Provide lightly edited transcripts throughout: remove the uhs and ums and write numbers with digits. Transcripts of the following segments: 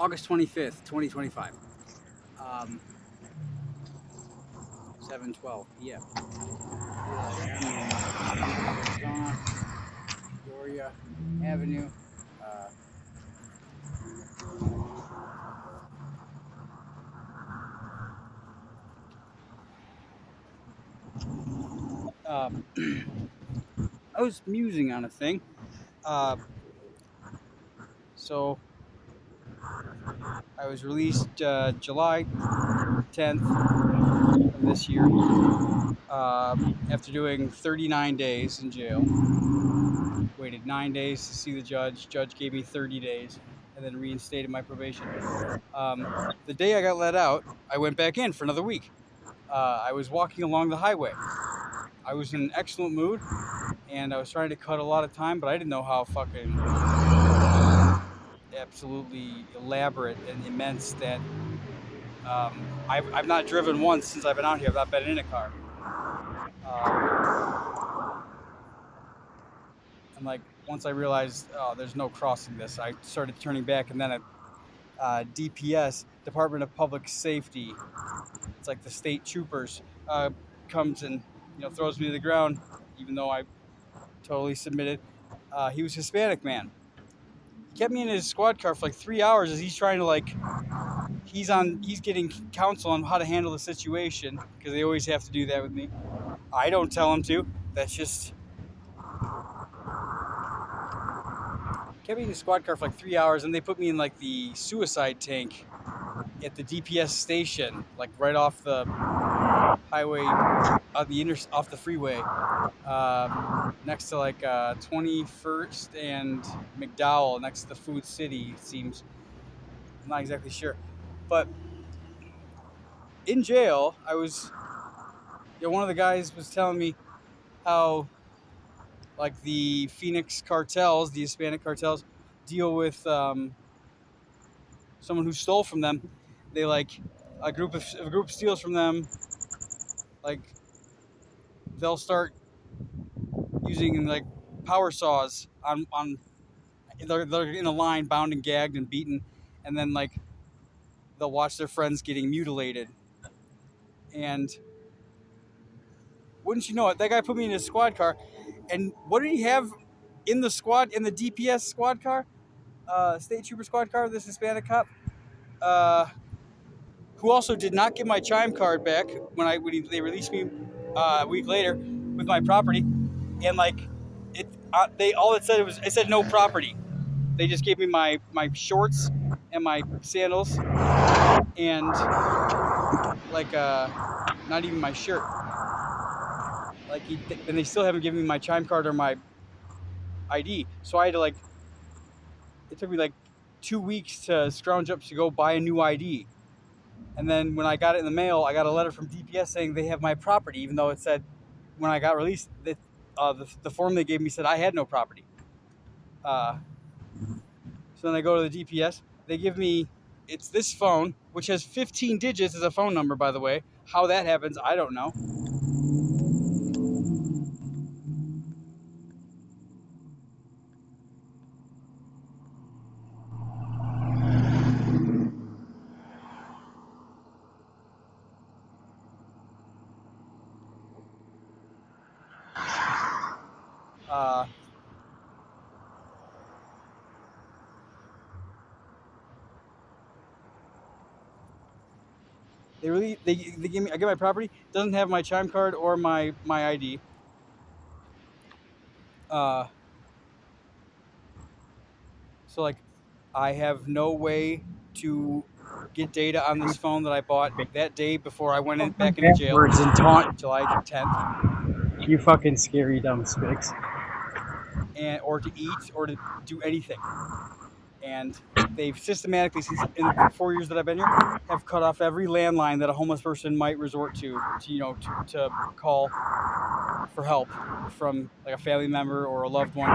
August 25th, 2025. 7:12 p.m. Here I am in Phoenix, Arizona, Peoria Avenue. Uh, um, I was musing on a thing. Uh, so I was released July 10th of this year after doing 39 days in jail. Waited 9 days to see the judge. Judge gave me 30 days and then reinstated my probation. The day I got let out, I went back in for another week. I was walking along the highway. I was in an excellent mood, and I was trying to cut a lot of time, but I didn't know how fucking absolutely elaborate and immense that. I've not driven once since I've been out here. I've not been in a car. And like once I realized, oh, there's no crossing this, I started turning back, and then a DPS, Department of Public Safety, it's like the state troopers, comes and throws me to the ground, even though I totally submitted. He was a Hispanic man. He kept me in his squad car for like 3 hours as he's trying to he's getting counsel on how to handle the situation, because they always have to do that with me. I don't tell him to. That's just kept me in the squad car for like 3 hours, and they put me in like the suicide tank at the DPS station, like right off the highway, off the freeway, next to like 21st and McDowell, next to the Food City. It seems. I'm not exactly sure, but in jail, I was. One of the guys was telling me how, like, the Phoenix cartels, the Hispanic cartels, deal with someone who stole from them. They if a group steals from them, like they'll start using like power saws on they're in a line, bound and gagged and beaten, and then like they'll watch their friends getting mutilated. And wouldn't you know it, that guy put me in his squad car, and what did he have in the DPS squad car, state trooper squad car, this Hispanic cop, who also did not get my chime card back when they released me a week later with my property, and like it said no property. They just gave me my shorts and my sandals, and like not even my shirt. Like and they still haven't given me my chime card or my ID. So I had to it took me like 2 weeks to scrounge up to go buy a new ID. And then when I got it in the mail, I got a letter from DPS saying they have my property, even though it said when I got released that the form they gave me said I had no property. So then I go to the DPS. They give me, it's this phone, which has 15 digits as a phone number, by the way. How that happens, I don't know. They give me, I get my property, doesn't have my chime card or my ID. So like I have no way to get data on this phone that I bought that day before I went back into jail. Words and taunt. July 10th. You fucking scary dumb spicks. Or to eat or to do anything. And they've systematically, since in the 4 years that I've been here, have cut off every landline that a homeless person might resort to call for help from like a family member or a loved one.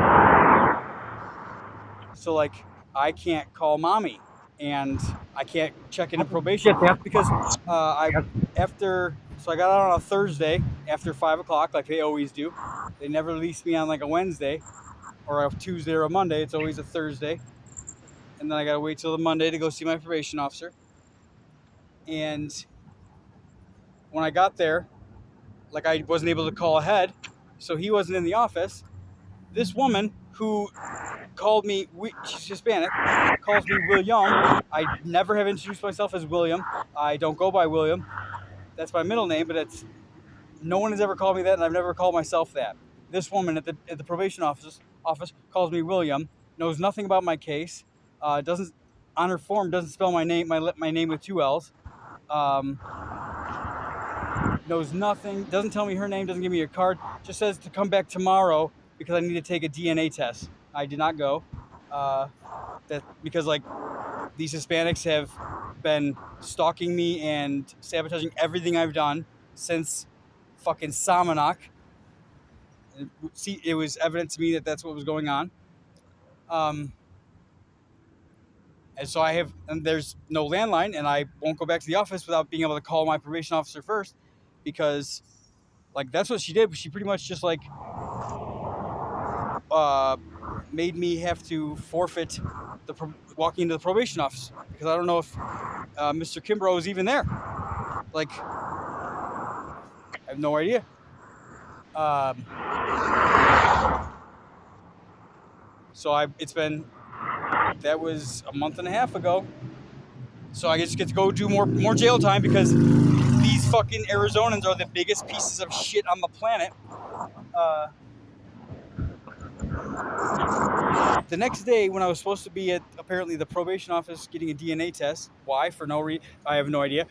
So like I can't call mommy, and I can't check into probation because I got out on a Thursday after 5 o'clock, like they always do. They never release me on like a Wednesday or a Tuesday or a Monday. It's always a Thursday. and then I gotta wait till the Monday to go see my probation officer. And when I got there, like I wasn't able to call ahead, so he wasn't in the office. This woman who called me, she's Hispanic, calls me William. I never have introduced myself as William. I don't go by William. That's my middle name, but no one has ever called me that, and I've never called myself that. This woman at the probation office calls me William. Knows nothing about my case. Doesn't on her form doesn't spell my name my name with two L's. Um, knows nothing. Doesn't tell me her name. Doesn't give me a card. Just says to come back tomorrow because I need to take a DNA test. I did not go. That because like these Hispanics have been stalking me and sabotaging everything I've done since fucking Samanak. See, it was evident to me that that's what was going on. And so and there's no landline, and I won't go back to the office without being able to call my probation officer first, because, like, that's what she did. She pretty much just like made me have to forfeit walking into the probation office because I don't know if Mr. Kimbrough was even there. Like, I have no idea. That was a month and a half ago. So I just get to go do more jail time because these fucking Arizonans are the biggest pieces of shit on the planet. The next day, when I was supposed to be at apparently the probation office getting a DNA test, why? For no reason, I have no idea.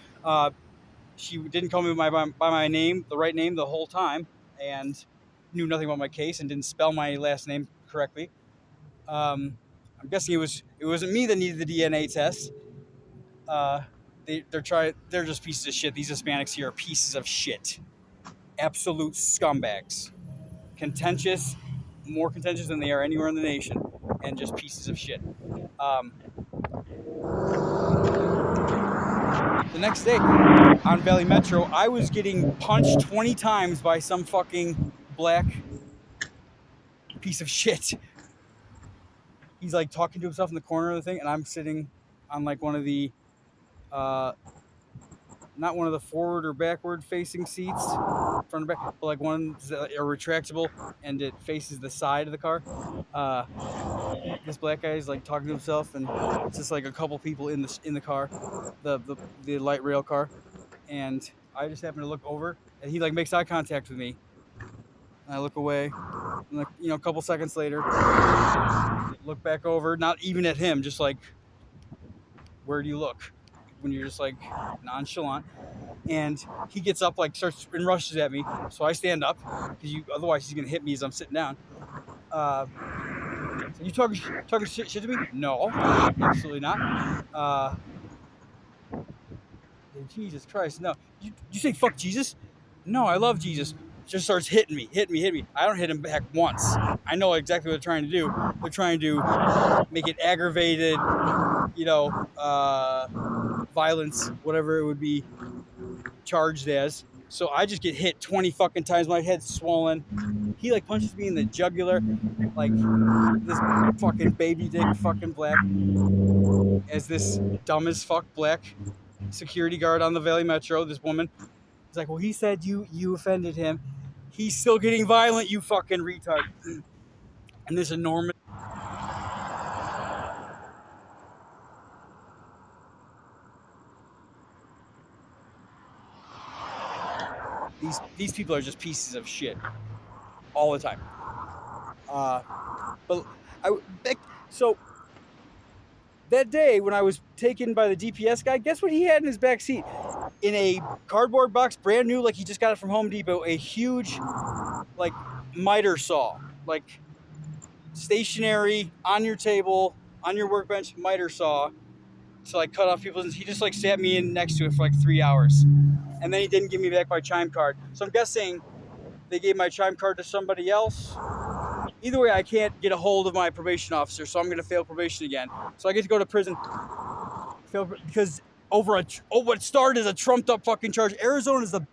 She didn't call me by my name, the right name, the whole time, and knew nothing about my case and didn't spell my last name correctly. I'm guessing it wasn't me that needed the DNA test. They're just pieces of shit. These Hispanics here are pieces of shit. Absolute scumbags. Contentious, more contentious than they are anywhere in the nation, and just pieces of shit. The next day on Valley Metro, I was getting punched 20 times by some fucking black piece of shit. He's like talking to himself in the corner of the thing, and I'm sitting on like one of the not one of the forward or backward facing seats, front or back, but like one that's a retractable and it faces the side of the car. This black guy is like talking to himself, and it's just like a couple people in the car, the light rail car, and I just happen to look over, and he like makes eye contact with me, and I look away, and like, a couple seconds later, look back over, not even at him, just like, where do you look? When you're just like nonchalant, and he gets up, like starts and rushes at me, so I stand up because otherwise he's gonna hit me as I'm sitting down. So you talking shit to me? No, absolutely not. Jesus Christ, no. You say fuck Jesus? No, I love Jesus. Just starts hitting me. I don't hit him back once. I know exactly what they're trying to do. They're trying to make it aggravated, violence, whatever it would be charged as. So I just get hit 20 fucking times. My head's swollen. He like punches me in the jugular, like this fucking baby dick fucking black, as this dumb as fuck black security guard on the Valley Metro, this woman. He's like, well, he said you offended him. He's still getting violent, you fucking retard. And this enormous... These people are just pieces of shit all the time. So that day when I was taken by the DPS guy, guess what he had in his back seat? In a cardboard box, brand new, like he just got it from Home Depot, a huge, like, miter saw, like stationary, on your table, on your workbench, miter saw to like cut off people's... He just like sat me in next to it for like 3 hours, and then he didn't give me back my chime card. So I'm guessing they gave my chime card to somebody else. Either way, I can't get a hold of my probation officer, so I'm going to fail probation again. So I get to go to prison because over what started as a trumped up fucking charge. Arizona is the